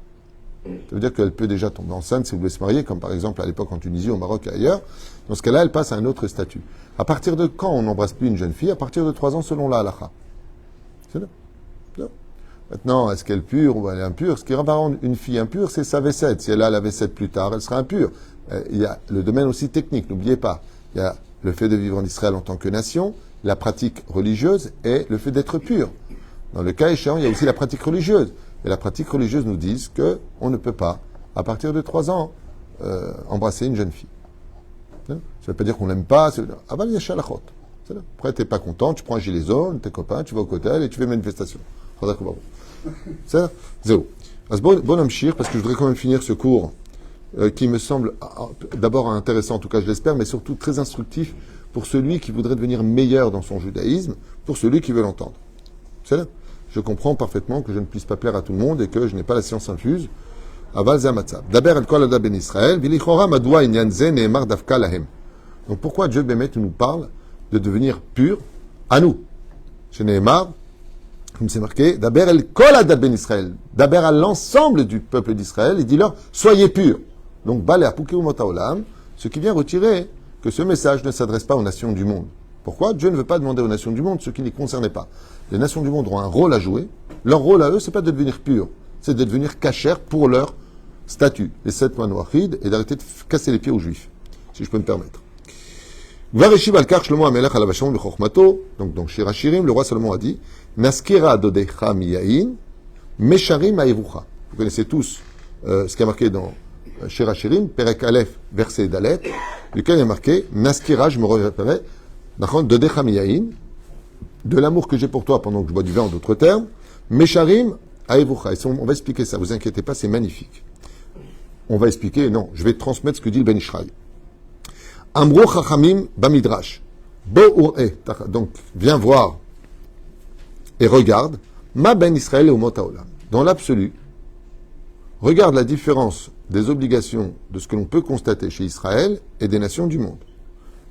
Ça veut dire qu'elle peut déjà tomber enceinte si vous voulez se marier, comme par exemple à l'époque en Tunisie, au Maroc et ailleurs. Dans ce cas-là, elle passe à un autre statut. À partir de quand on n'embrasse plus une jeune fille? À partir de 3 ans selon la halakha. C'est là. Maintenant, est-ce qu'elle est pure ou elle est impure? Ce qui va rendre une fille impure, c'est sa V7. Si elle a la V7 plus tard, elle sera impure. Il y a le domaine aussi technique, n'oubliez pas. Il y a le fait de vivre en Israël en tant que nation, la pratique religieuse et le fait d'être pur. Dans le cas échéant, il y a aussi la pratique religieuse. Et la pratique religieuse nous dit qu'on ne peut pas, à partir de 3 ans, embrasser une jeune fille. Ça ne veut pas dire qu'on l'aime pas. Aval yasha lachot. Après, tu n'es pas content, tu prends un gilet jaune, tes copains, tu vas au cotel et tu fais une manifestation. C'est ça? Zéro. Bon amchir, parce que je voudrais quand même finir ce cours qui me semble d'abord intéressant, en tout cas je l'espère, mais surtout très instructif pour celui qui voudrait devenir meilleur dans son judaïsme, pour celui qui veut l'entendre. C'est là. Je comprends parfaitement que je ne puisse pas plaire à tout le monde et que je n'ai pas la science infuse. Aval zamatzab. Daber el kol ada ben Israël, vilichora madwa inyan ze neemar davka lahem. Donc pourquoi Dieu Bémet nous parle de devenir pur à nous? Chez Neemar, comme c'est marqué, Daber el kol ada ben Israël. Daber à l'ensemble du peuple d'Israël et dis-leur, soyez purs. Donc, Baler Poukéou Motaolam, ce qui vient retirer que ce message ne s'adresse pas aux nations du monde. Pourquoi? Dieu ne veut pas demander aux nations du monde ce qui ne les concernait pas. Les nations du monde ont un rôle à jouer. Leur rôle à eux, c'est pas de devenir purs, c'est de devenir cachères pour leur statut, les 7 mois noirs, et d'arrêter de casser les pieds aux juifs, si je peux me permettre. Donc, Shir Hashirim, le roi Salomon a dit, Naskira dodecha miyain, mesharim aevucha. Vous connaissez tous ce qui est marqué dans Shir Hashirim, Perek Aleph, verset Dalet, lequel est marqué, Naskira, je me rappellerai, dodecha miyain, de l'amour que j'ai pour toi pendant que je bois du vin, en d'autres termes, mesharim aevucha. On va expliquer ça, vous inquiétez pas, c'est magnifique. On va expliquer, non, je vais transmettre ce que dit le Ben Ishraï. Amro Chachamim Bamidrash. Donc, viens voir et regarde. Ma Ben Israël et Umot Haolam. Dans l'absolu, regarde la différence des obligations de ce que l'on peut constater chez Israël et des nations du monde.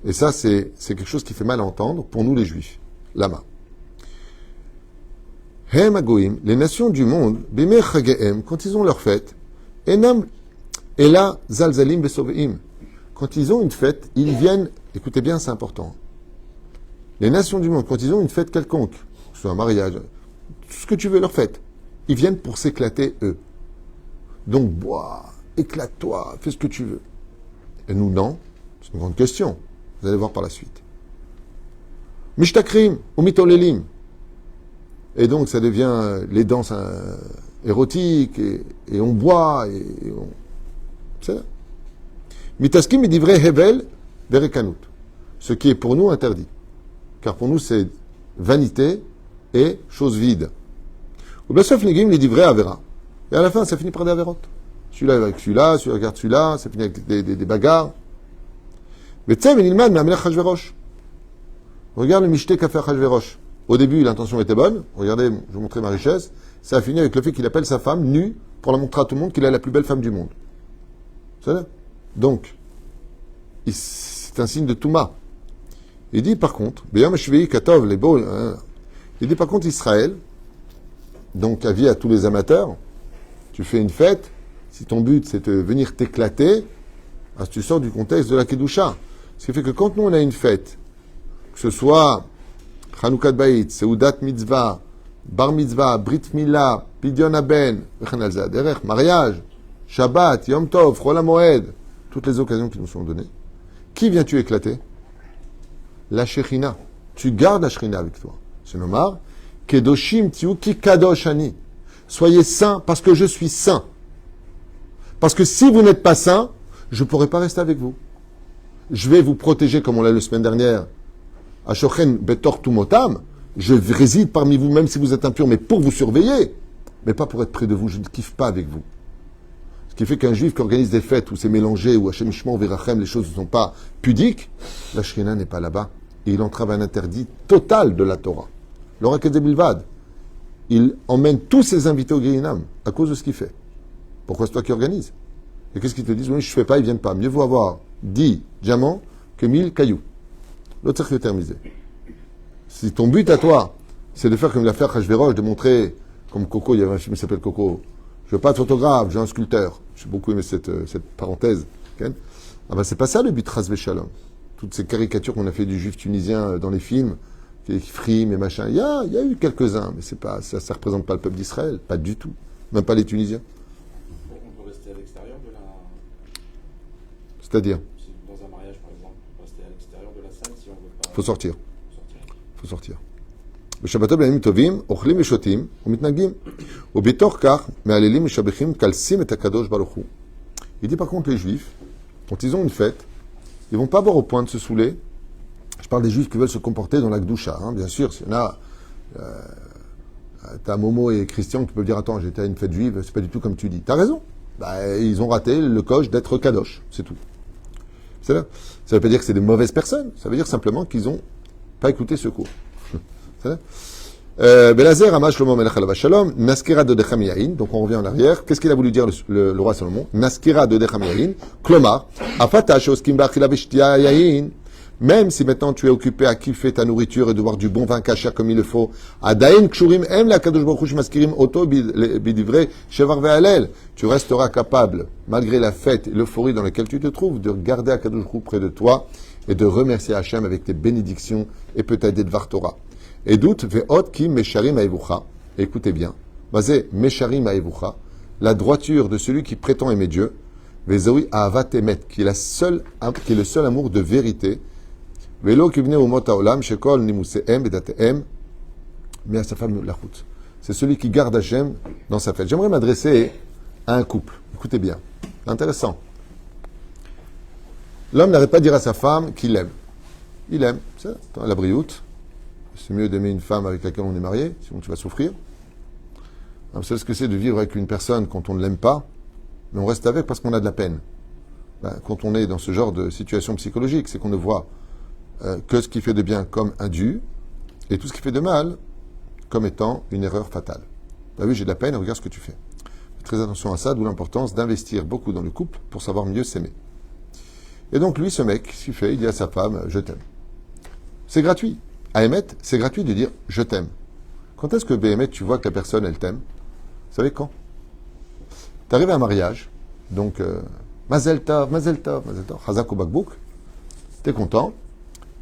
Et ça, c'est quelque chose qui fait mal à entendre pour nous les Juifs. Lama. Hem Agoim, les nations du monde, Bimei Chagehem, quand ils ont leur fête, Enam Ela Zalzalim Besoveim. Quand ils ont une fête, ils viennent, écoutez bien, c'est important. Les nations du monde, quand ils ont une fête quelconque, que ce soit un mariage, tout ce que tu veux leur fête, ils viennent pour s'éclater eux. Donc, bois, éclate-toi, fais ce que tu veux. Et nous, non. C'est une grande question. Vous allez voir par la suite. Mishtakrim ou mitolelim. Et donc, ça devient les danses érotiques, et on boit, et on... C'est ça. Mitaskim idivre hevel Berekanout. Ce qui est pour nous interdit. Car pour nous, c'est vanité et chose vide. Ou bien sauf Nigim, il dit vrai Avera. Et à la fin, ça finit par des Averot. Celui-là avec celui-là, celui-là regarde celui-là, ça finit avec des bagarres. Mais tu sais, Benilman, mais Amelech Hachverosh. Regarde le michté qu'a fait Hachverosh. Au début, l'intention était bonne. Regardez, je vais vous montrer ma richesse. Ça a fini avec le fait qu'il appelle sa femme nue pour la montrer à tout le monde qu'il est la plus belle femme du monde. C'est ça? Donc, c'est un signe de Touma. Il dit par contre, il dit par contre Israël, donc avis à tous les amateurs, tu fais une fête, si ton but c'est de venir t'éclater, tu sors du contexte de la Kedusha. Ce qui fait que quand nous on a une fête, que ce soit Chanoukat Bayit, Seudat Mitzvah, Bar Mitzvah, Brit Mila, Pidyon Aben, mariage, Shabbat, Yom Tov, Chol HaMoed, toutes les occasions qui nous sont données, qui viens-tu éclater? La Shechina. Tu gardes la Shechina avec toi. C'est nomar. Kedoshim tiu ki kadosh ani. Soyez saints parce que je suis saint. Parce que si vous n'êtes pas saint, je ne pourrai pas rester avec vous. Je vais vous protéger comme on l'a la semaine dernière. Ashochen betor tumotam. Je réside parmi vous même si vous êtes impur, mais pour vous surveiller. Mais pas pour être près de vous. Je ne kiffe pas avec vous. Ce qui fait qu'un juif qui organise des fêtes où c'est mélangé, où Hashem Ishmael Virachem, les choses ne sont pas pudiques, la Shekhinah n'est pas là-bas. Et il entrave un interdit total de la Torah. L'orakel de Bilvad, il emmène tous ses invités au Guéhinam à cause de ce qu'il fait. Pourquoi c'est toi qui organises? Et qu'est-ce qu'ils te disent? Oui, je ne fais pas, ils ne viennent pas. Mieux vaut avoir 10 diamants que 1000 cailloux. L'autre cercle terminé. Si ton but à toi, c'est de faire comme l'affaire Hachverosh, de montrer, comme Coco, il y avait un film qui s'appelle Coco, je veux pas de photographe, j'ai un sculpteur. J'ai beaucoup aimé cette parenthèse. Okay? Ah ben c'est pas ça le but Rasvé Shalom. Toutes ces caricatures qu'on a fait du juif tunisien dans les films, qui friment et machin. Il y a eu quelques-uns, mais c'est pas, ça représente pas le peuple d'Israël, pas du tout. Même pas les Tunisiens. On peut rester à l'extérieur de la... C'est-à-dire? Dans un mariage, par exemple, on peut rester à l'extérieur de la salle si on veut pas... Faut sortir. Faut sortir. בשבתות בימים טובים, אוכלים ושותים ומתנהגים. ובתוך כך, מהללים משבחים, קלסים את הקדוש ברוך הוא. Il dit par contre les juifs, quand ils ont une fête, ils vont pas boire au point de se saouler. Je parle des juifs qui veulent se comporter dans la Gdoucha, hein, bien sûr. S'il y en a, t'as Momo et Christian qui peuvent dire attends, j'étais à une fête juive, c'est pas du tout comme tu dis. T'as raison. Bah, ils ont raté le coche d'être kadosh, c'est tout. C'est là. Ça veut pas dire que c'est des mauvaises personnes. Ça veut dire simplement qu'ils ont pas écouté ce cours. Belazer Amash Shlomo Melech Alav Shalom, Naskira de Dechem Yahin, donc on revient en arrière. Qu'est-ce qu'il a voulu dire le roi Salomon? Naskira de Dechem Yahin, Klomar, Afata Shoskim Bachila Beshtia Yahin, même si maintenant tu es occupé à kiffer ta nourriture et de boire du bon vin kasher comme il le faut, Adain Kshurim Em la Kadosh Baruch Hu Shmaskirim Oto Bidivre Shevar Ve'alel, tu resteras capable, malgré la fête et l'euphorie dans laquelle tu te trouves, de garder Akadosh Baruch Hu près de toi et de remercier Hachem avec tes bénédictions et peut-être des Dvar Torah. Et doute, ve'ot ki mesharim ha'evucha. Écoutez bien. Basé mesharim ha'evucha. La droiture de celui qui prétend aimer Dieu. Ve'zoui ahavat emet. Qui est le seul amour de vérité. Ve'lo ki v'nei umot ha'olam. Shekol nimuse'em ve'date'em. Mais à sa femme lachut. C'est celui qui garde Hachem dans sa fête. J'aimerais m'adresser à un couple. Écoutez bien. Intéressant. L'homme n'arrête pas de dire à sa femme qu'il l'aime. Il aime. C'est la brioute. C'est mieux d'aimer une femme avec laquelle on est marié, sinon tu vas souffrir. Vous savez ce que c'est de vivre avec une personne quand on ne l'aime pas, mais on reste avec parce qu'on a de la peine. Quand on est dans ce genre de situation psychologique, c'est qu'on ne voit que ce qui fait de bien comme un dû, et tout ce qui fait de mal comme étant une erreur fatale. Bah oui, j'ai de la peine, regarde ce que tu fais. Faites très attention à ça, d'où l'importance d'investir beaucoup dans le couple pour savoir mieux s'aimer. Et donc lui, ce mec, ce qu'il fait, il dit à sa femme, je t'aime. C'est gratuit. À émettre, c'est gratuit de dire je t'aime. Quand est-ce que Béhémet, tu vois que la personne, elle t'aime? Vous savez quand? Tu arrives à un mariage, donc Mazel Tov, Chazak ou Bakbouk, tu es content,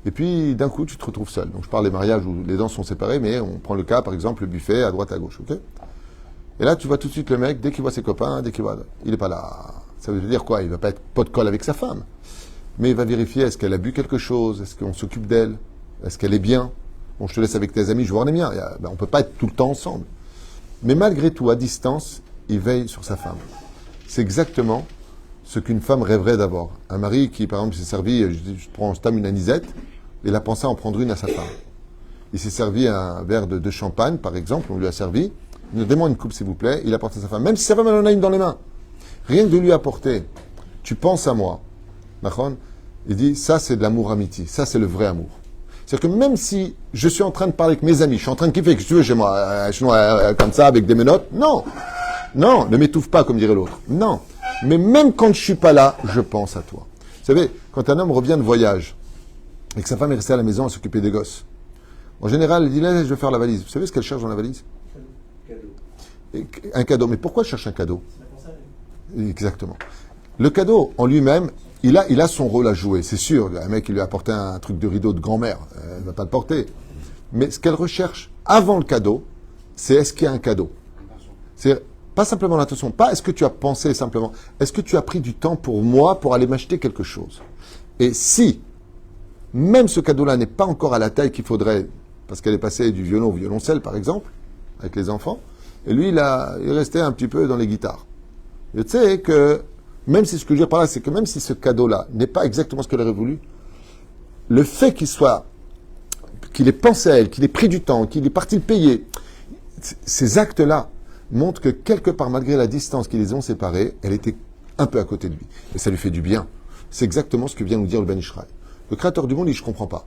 et puis d'un coup, tu te retrouves seul. Donc je parle des mariages où les dents sont séparées, mais on prend le cas, par exemple, le buffet à droite, à gauche, ok? Et là, tu vois tout de suite le mec, dès qu'il voit ses copains, il n'est pas là. Ça veut dire quoi? Il va pas être pot de colle avec sa femme. Mais il va vérifier, est-ce qu'elle a bu quelque chose? Est-ce qu'on s'occupe d'elle? Est-ce qu'elle est bien? Bon, je te laisse avec tes amis, je vois les miens. On ne peut pas être tout le temps ensemble. Mais malgré tout, à distance, il veille sur sa femme. C'est exactement ce qu'une femme rêverait d'avoir. Un mari qui, par exemple, s'est servi, je prends en stam une anisette, il a pensé à en prendre une à sa femme. Il s'est servi un verre de champagne, par exemple, on lui a servi. Donnez-moi une coupe, s'il vous plaît. Il apporte à sa femme. Même si sa femme en a une dans les mains. Rien que de lui apporter. Tu penses à moi. D'accord ? Il dit, ça, c'est de l'amour amitié. Ça, c'est le vrai amour. C'est-à-dire que même si je suis en train de parler avec mes amis, je suis en train de kiffer, que tu veux chez moi, comme ça, avec des menottes, non. Non, ne m'étouffe pas, comme dirait l'autre. Non. Mais même quand je suis pas là, je pense à toi. Vous savez, quand un homme revient de voyage, et que sa femme est restée à la maison à s'occuper des gosses, en général, il dit, là, je vais faire la valise. Vous savez ce qu'elle cherche dans la valise ? Cadeau. Un cadeau. Mais pourquoi elle cherche un cadeau ? C'est la console. Exactement. Le cadeau, en lui-même, il a son rôle à jouer, c'est sûr. Un mec qui lui a apporté un truc de rideau de grand-mère, elle ne va pas le porter. Mais ce qu'elle recherche avant le cadeau, c'est est-ce qu'il y a un cadeau ? C'est pas simplement l'attention, pas est-ce que tu as pensé simplement, est-ce que tu as pris du temps pour moi pour aller m'acheter quelque chose ? Et si, même ce cadeau-là n'est pas encore à la taille qu'il faudrait, parce qu'elle est passée du violon au violoncelle, par exemple, avec les enfants, et lui, il est resté un petit peu dans les guitares. Et tu sais que, même si ce que je veux dire par là, c'est que même si ce cadeau-là n'est pas exactement ce qu'elle aurait voulu, le fait qu'il ait pensé à elle, qu'il ait pris du temps, qu'il est parti le payer, ces actes-là montrent que quelque part, malgré la distance qui les ont séparés, elle était un peu à côté de lui. Et ça lui fait du bien. C'est exactement ce que vient nous dire le Ben Ishraï. Le créateur du monde, il dit, je comprends pas.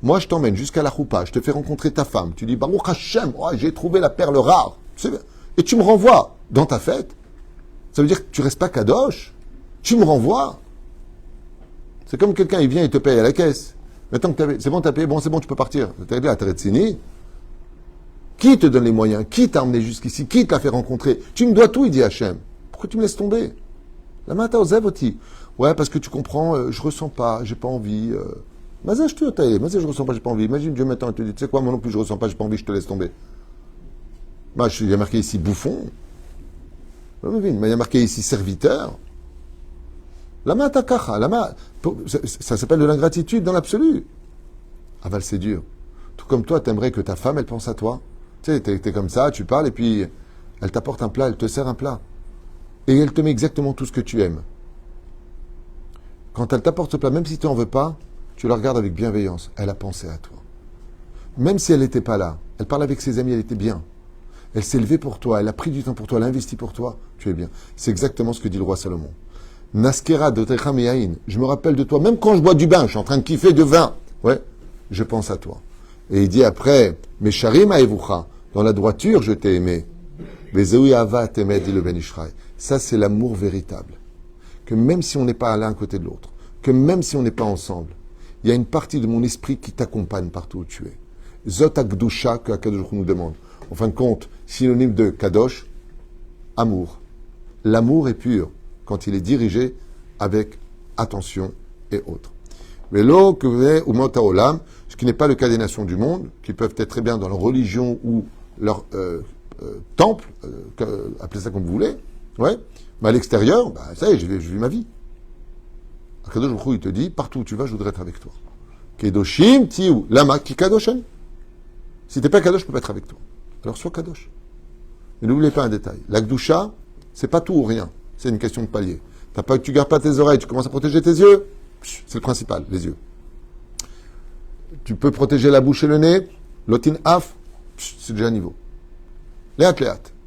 Moi, je t'emmène jusqu'à la choupa, je te fais rencontrer ta femme. Tu dis, Baruch Hashem, oh, j'ai trouvé la perle rare. Et tu me renvoies dans ta fête. Ça veut dire que tu restes pas kadosh. Tu me renvoies. C'est comme quelqu'un, il vient et te paye à la caisse. Maintenant que c'est bon, t'as payé, bon, c'est bon, tu peux partir. T'as dit à Teretsini. Qui te donne les moyens ? Qui t'a emmené jusqu'ici ? Qui t'a fait rencontrer ? Tu me dois tout, il dit Hachem. Pourquoi tu me laisses tomber ? La matin aux Zavoti. Ouais, parce que tu comprends, je ressens pas, j'ai pas envie. Mais je te taille, mais je ressens pas, j'ai pas envie. Imagine Dieu maintenant, il te dit, tu sais quoi, moi non plus, je ressens pas, j'ai pas envie, je te laisse tomber. Bah, il y a marqué ici bouffon. Mais il y a marqué ici serviteur. Lama takacha, lama. Ça s'appelle de l'ingratitude dans l'absolu. Aval, c'est dur. Tout comme toi, t'aimerais que ta femme, elle pense à toi. Tu sais, t'es comme ça, tu parles, et puis elle t'apporte un plat, elle te sert un plat. Et elle te met exactement tout ce que tu aimes. Quand elle t'apporte ce plat, même si tu n'en veux pas, tu la regardes avec bienveillance. Elle a pensé à toi. Même si elle n'était pas là, elle parle avec ses amis, elle était bien. Elle s'est levée pour toi, elle a pris du temps pour toi, elle a investi pour toi, tu es bien. C'est exactement ce que dit le roi Salomon. Naskera de Techameyaïn, je me rappelle de toi, même quand je bois du bain, je suis en train de kiffer de vin, ouais, je pense à toi. Et il dit après, Mesharim Aevucha, dans la droiture je t'ai aimé. Bezeui Ava Temed, dit le Ben Ishraï. Ça c'est l'amour véritable. Que même si on n'est pas l'un côté de l'autre, que même si on n'est pas ensemble, il y a une partie de mon esprit qui t'accompagne partout où tu es. Zot Akdusha que Akadosh nous demande. En fin de compte, synonyme de Kadosh, amour. L'amour est pur quand il est dirigé avec attention et autres. Mais l'eau que vous avez, ou Olam, ce qui n'est pas le cas des nations du monde, qui peuvent être très bien dans leur religion ou leur temple, appelez ça comme vous voulez, ouais, mais à l'extérieur, bah, ça y est, je vis ma vie. Akadosh Baruch Hu, il te dit, partout où tu vas, je voudrais être avec toi. Kedoshim, tiou, lama, ki kadoshen. Si t'es pas kadosh, je peux pas être avec toi. Alors sois kadosh. Mais n'oubliez pas un détail. L'akdusha, c'est pas tout ou rien. C'est une question de palier. Tu gardes pas tes oreilles, tu commences à protéger tes yeux. C'est le principal, les yeux. Tu peux protéger la bouche et le nez. Lotin af, c'est déjà un niveau. Léat.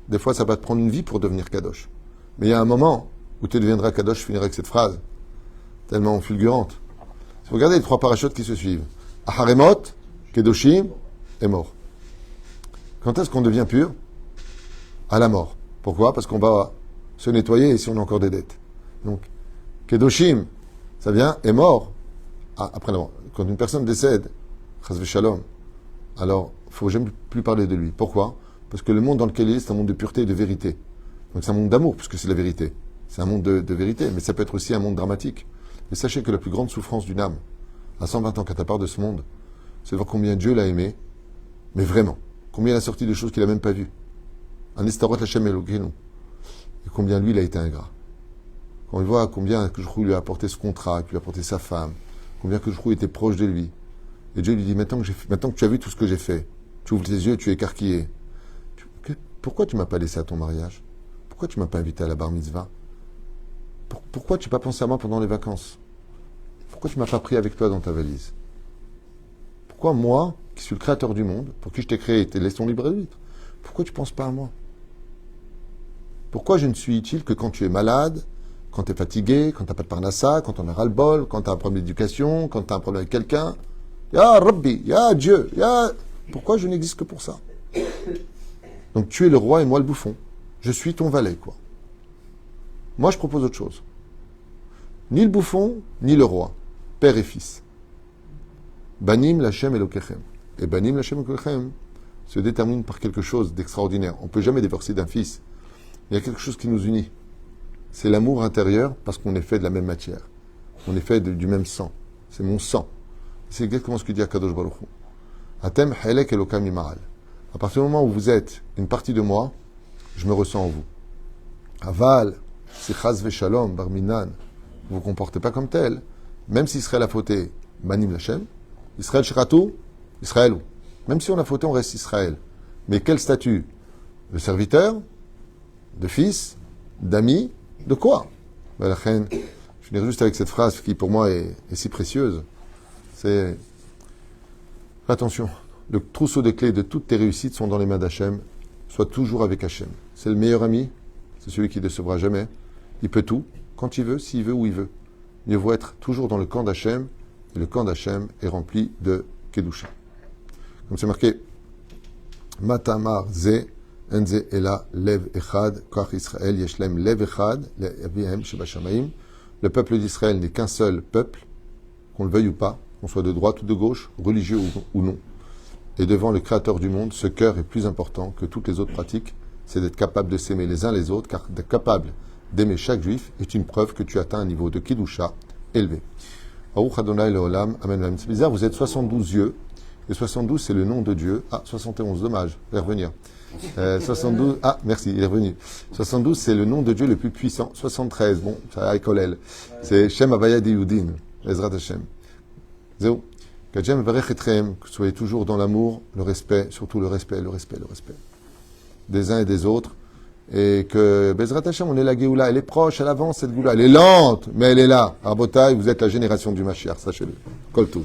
Des fois, ça va te prendre une vie pour devenir kadosh. Mais il y a un moment où tu deviendras kadosh, je finirai avec cette phrase, tellement fulgurante. Si vous regardez les trois parachutes qui se suivent, Aharemot, Kedoshim et mort. Quand est-ce qu'on devient pur ? À la mort. Pourquoi ? Parce qu'on va se nettoyer et si on a encore des dettes. Donc, Kedoshim, ça vient, est mort. Après la mort. Quand une personne décède, Chas Shalom, alors, il ne faut jamais plus parler de lui. Pourquoi ? Parce que le monde dans lequel il est, c'est un monde de pureté et de vérité. Donc c'est un monde d'amour, puisque c'est la vérité. C'est un monde de vérité, mais ça peut être aussi un monde dramatique. Mais sachez que la plus grande souffrance d'une âme, à 120 ans qu'à ta part de ce monde, c'est de voir combien Dieu l'a aimé, mais vraiment. Combien il a sorti de choses qu'il n'a même pas vues. Un Estarot Hashem Elokeinu. Et combien lui, il a été ingrat. Quand il voit combien que Jrou lui a apporté ce contrat, qu'il lui a apporté sa femme, combien que Jrou était proche de lui. Et Dieu lui dit, maintenant que tu as vu tout ce que j'ai fait, tu ouvres tes yeux, tu es écarquillé. Pourquoi tu m'as pas laissé à ton mariage ? Pourquoi tu m'as pas invité à la bar mitzvah ? Pourquoi tu n'as pas pensé à moi pendant les vacances? Pourquoi tu ne m'as pas pris avec toi dans ta valise? Pourquoi moi, qui suis le créateur du monde, pour qui je t'ai créé et t'ai laissé ton libre arbitre, pourquoi tu ne penses pas à moi? Pourquoi je ne suis utile que quand tu es malade, quand tu es fatigué, quand tu n'as pas de parnassa, quand on a ras-le-bol, quand tu as un problème d'éducation, quand tu as un problème avec quelqu'un? Ya Rabbi, ya Dieu, ya... Pourquoi je n'existe que pour ça? Donc tu es le roi et moi le bouffon. Je suis ton valet, quoi. Moi, je propose autre chose. Ni le bouffon, ni le roi. Père et fils. Banim Lachem Elokechem. Et Banim Lachem Elokechem se détermine par quelque chose d'extraordinaire. On ne peut jamais divorcer d'un fils. Il y a quelque chose qui nous unit. C'est l'amour intérieur parce qu'on est fait de la même matière. On est fait du même sang. C'est mon sang. C'est exactement ce que dit Akadosh Baruch Hu. Atem Halek Elokam Imaal. À partir du moment où vous êtes une partie de moi, je me ressens en vous. Aval, si Chaz Veshalom, Barminan, vous ne vous comportez pas comme tel, même si Israël a fauté, Banim Lachem, Israël Shiratou, Israël. Même si on a fauté, on reste Israël. Mais quel statut? De serviteur? De fils? D'ami? De quoi? Je finis juste avec cette phrase qui pour moi est si précieuse. C'est... Attention, le trousseau de clés de toutes tes réussites sont dans les mains d'Hachem. Sois toujours avec Hachem. C'est le meilleur ami, c'est celui qui ne décevra jamais. Il peut tout, quand il veut, s'il veut, où il veut. Mieux vaut être toujours dans le camp d'Hachem, et le camp d'Hachem est rempli de Kedusha. Comme c'est marqué, Matamar Ze, Enze Ela, Lev Echad, Koach Israël, Yeshlem Lev Echad, Levihem Shebashamaim. Le peuple d'Israël n'est qu'un seul peuple, qu'on le veuille ou pas, qu'on soit de droite ou de gauche, religieux ou non. Et devant le Créateur du monde, ce cœur est plus important que toutes les autres pratiques, c'est d'être capable de s'aimer les uns les autres, car d'être capable d'aimer chaque juif est une preuve que tu atteins un niveau de Kidusha élevé. Baruch Adonai Leolam, Amen. C'est bizarre, vous êtes 72 yeux, et 72 c'est le nom de Dieu. Ah, 71, dommage, il va revenir. 72, ah, merci, il est revenu. 72 c'est le nom de Dieu le plus puissant. 73, bon, ça a écolé. C'est Shem Avaya Yudin, Ezrat Hashem. Zéo. Que soyez toujours dans l'amour, le respect, surtout le respect des uns et des autres. Et que Bezrat Hashem, on est la Géoula, elle est proche, elle avance cette Géoula, elle est lente, mais elle est là. Rabotai, vous êtes la génération du Mashiach, sachez-le. Kol Tov.